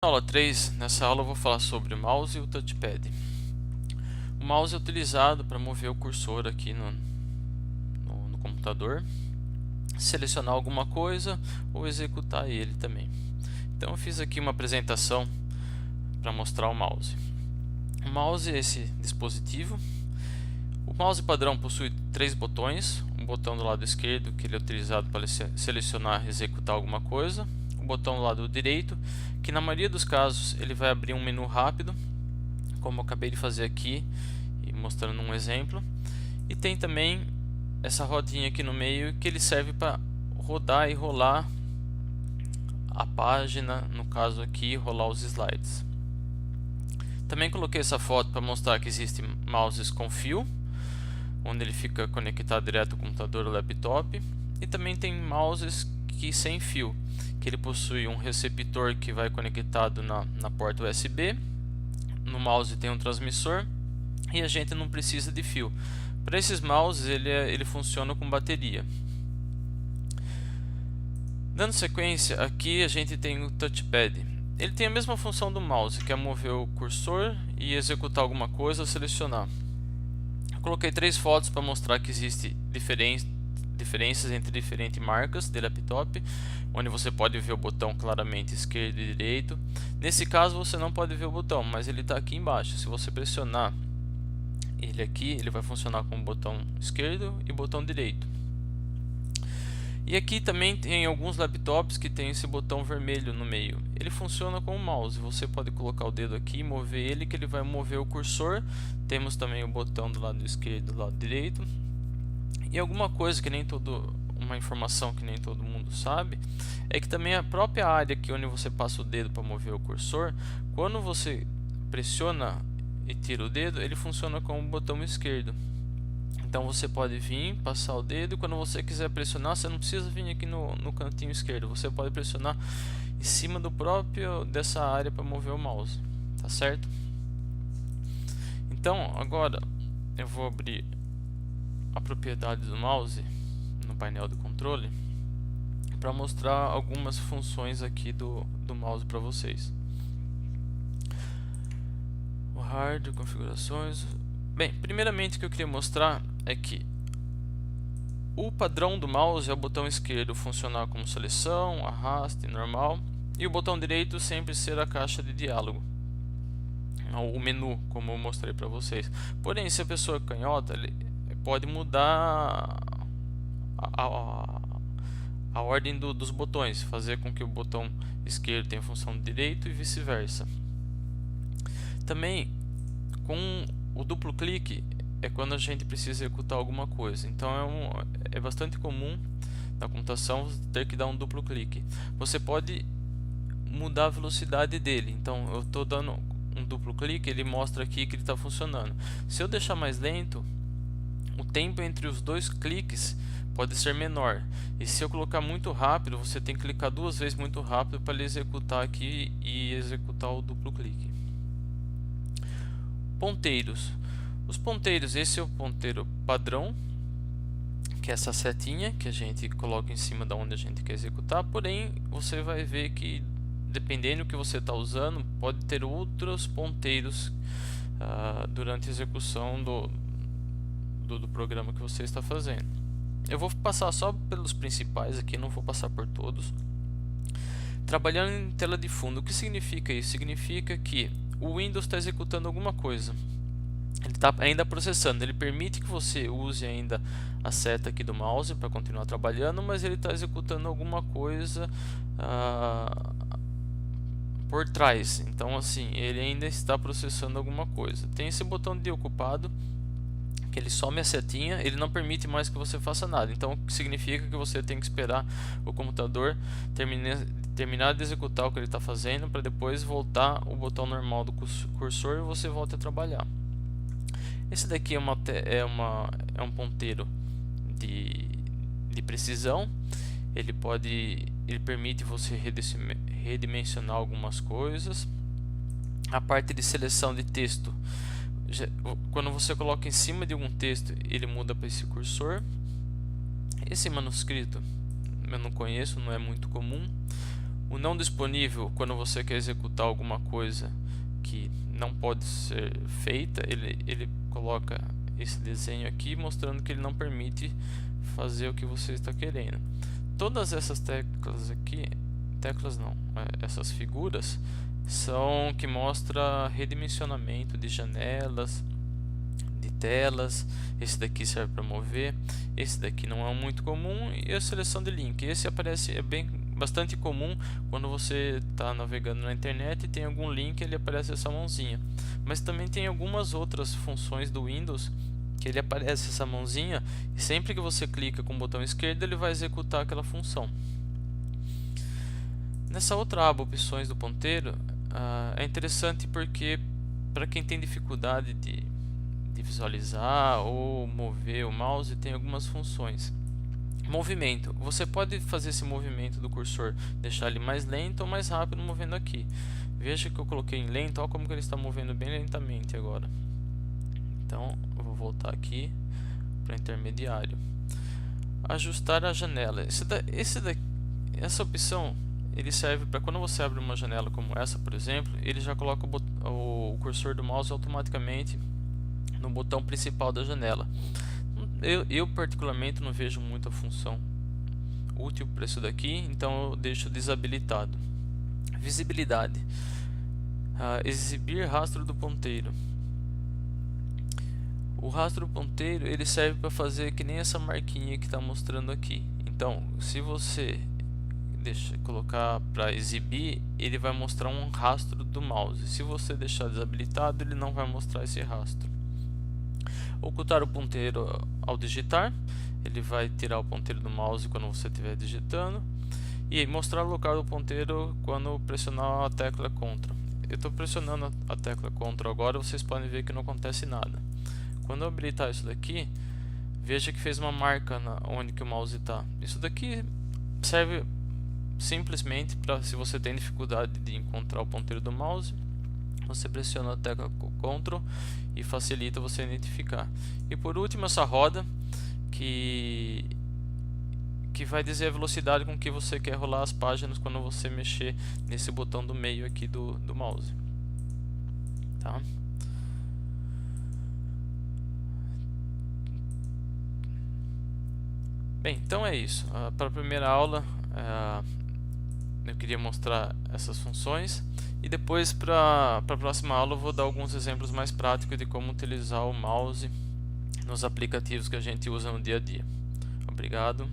Na aula 3, nessa aula eu vou falar sobre o mouse e o touchpad. O mouse é utilizado para mover o cursor aqui no computador, selecionar alguma coisa ou executar ele também. Então eu fiz aqui uma apresentação para mostrar o mouse. O mouse é esse dispositivo. O mouse padrão possui 3 botões, um botão do lado esquerdo que ele é utilizado para selecionar e executar alguma coisa, o botão do lado direito, que na maioria dos casos ele vai abrir um menu rápido, como eu acabei de fazer aqui e mostrando um exemplo, e tem também essa rodinha aqui no meio que ele serve para rodar e rolar a página, no caso aqui rolar os slides. Também coloquei essa foto para mostrar que existem mouses com fio, onde ele fica conectado direto ao computador ou laptop, e também tem mouses que sem fio, que ele possui um receptor que vai conectado na porta USB, no mouse tem um transmissor e a gente não precisa de fio. Para esses mouses ele funciona com bateria. Dando sequência, aqui a gente tem o touchpad. Ele tem a mesma função do mouse, que é mover o cursor e executar alguma coisa ou selecionar. Eu coloquei 3 fotos para mostrar que existe diferenças entre diferentes marcas de laptop, onde você pode ver o botão claramente esquerdo e direito. Nesse caso você não pode ver o botão, mas ele está aqui embaixo. Se você pressionar ele aqui, ele vai funcionar com o botão esquerdo e botão direito. E aqui também tem alguns laptops que tem esse botão vermelho no meio. Ele funciona com o mouse. Você pode colocar o dedo aqui e mover ele, que ele vai mover o cursor. Temos também o botão do lado esquerdo e do lado direito. E alguma coisa que nem uma informação que nem todo mundo sabe, é que também a própria área aqui onde você passa o dedo para mover o cursor, quando você pressiona e tira o dedo, ele funciona com o botão esquerdo. Então você pode vir, passar o dedo, e quando você quiser pressionar, você não precisa vir aqui no cantinho esquerdo, você pode pressionar em cima dessa área para mover o mouse, tá certo? Então agora eu vou abrir a propriedade do mouse no painel de controle para mostrar algumas funções aqui do mouse para vocês. O hardware, configurações. Bem, primeiramente o que eu queria mostrar é que o padrão do mouse é o botão esquerdo funcionar como seleção, arraste, normal, e o botão direito sempre ser a caixa de diálogo, o menu, como eu mostrei para vocês. Porém, se a pessoa é canhota, ele pode mudar a ordem dos botões, fazer com que o botão esquerdo tenha a função de direito e vice-versa. Também com o duplo clique é quando a gente precisa executar alguma coisa. Então é bastante comum na computação ter que dar um duplo clique. Você pode mudar a velocidade dele. Então eu estou dando um duplo clique, ele mostra aqui que ele está funcionando. Se eu deixar mais lento, o tempo entre os 2 cliques pode ser menor. E se eu colocar muito rápido, você tem que clicar 2 vezes muito rápido para ele executar aqui e executar o duplo clique. Ponteiros. Os ponteiros, esse é o ponteiro padrão, que é essa setinha que a gente coloca em cima da onde a gente quer executar. Porém, você vai ver que dependendo do que você está usando, pode ter outros ponteiros durante a execução do programa que você está fazendo. Eu vou passar só pelos principais aqui, não vou passar por todos. Trabalhando em tela de fundo, o que significa isso? Significa que o Windows está executando alguma coisa. Ele está ainda processando, ele permite que você use ainda a seta aqui do mouse para continuar trabalhando, mas ele está executando alguma coisa por trás. Então assim, ele ainda está processando alguma coisa. Tem esse botão de ocupado, que ele some a setinha, ele não permite mais que você faça nada. Então significa que você tem que esperar o computador terminar de executar o que ele está fazendo, para depois voltar o botão normal do cursor e você volta a trabalhar. Esse daqui é um ponteiro de precisão. Ele permite você redimensionar algumas coisas. A parte de seleção de texto, quando você coloca em cima de algum texto, ele muda para esse cursor. Esse manuscrito eu não conheço, não é muito comum. O não disponível, quando você quer executar alguma coisa que não pode ser feita, ele coloca esse desenho aqui mostrando que ele não permite fazer o que você está querendo. Todas essas teclas aqui, essas figuras são que mostra redimensionamento de janelas, de telas. Esse daqui serve para mover, esse daqui não é muito comum, e a seleção de link. Esse aparece, bastante comum quando você está navegando na internet e tem algum link, ele aparece essa mãozinha. Mas também tem algumas outras funções do Windows que ele aparece essa mãozinha, e sempre que você clica com o botão esquerdo ele vai executar aquela função. Nessa outra aba, opções do ponteiro, é interessante porque para quem tem dificuldade de visualizar ou mover o mouse, tem algumas funções. Movimento, você pode fazer esse movimento do cursor, deixar ele mais lento ou mais rápido movendo aqui. Veja que eu coloquei em lento, olha como que ele está movendo bem lentamente agora. Então eu vou voltar aqui para intermediário. Ajustar a janela. Essa opção ele serve para quando você abre uma janela como essa, por exemplo, ele já coloca o cursor do mouse automaticamente no botão principal da janela. Eu particularmente não vejo muita função útil para isso daqui, então eu deixo desabilitado. Visibilidade, exibir rastro do ponteiro. O rastro do ponteiro ele serve para fazer que nem essa marquinha que está mostrando aqui. Então, se você colocar para exibir, ele vai mostrar um rastro do mouse. Se você deixar desabilitado, ele não vai mostrar esse rastro. Ocultar o ponteiro ao digitar, ele vai tirar o ponteiro do mouse quando você estiver digitando, e mostrar o local do ponteiro quando pressionar a tecla Ctrl. Eu estou pressionando a tecla Ctrl agora, vocês podem ver que não acontece nada. Quando eu habilitar isso daqui, veja que fez uma marca onde que o mouse está. Isso daqui serve simplesmente para, se você tem dificuldade de encontrar o ponteiro do mouse, você pressiona a tecla Ctrl e facilita você identificar. E por último, essa roda que vai dizer a velocidade com que você quer rolar as páginas quando você mexer nesse botão do meio aqui do mouse. Tá? Bem, então é isso. Para a primeira aula eu queria mostrar essas funções, e depois para a próxima aula eu vou dar alguns exemplos mais práticos de como utilizar o mouse nos aplicativos que a gente usa no dia a dia. Obrigado.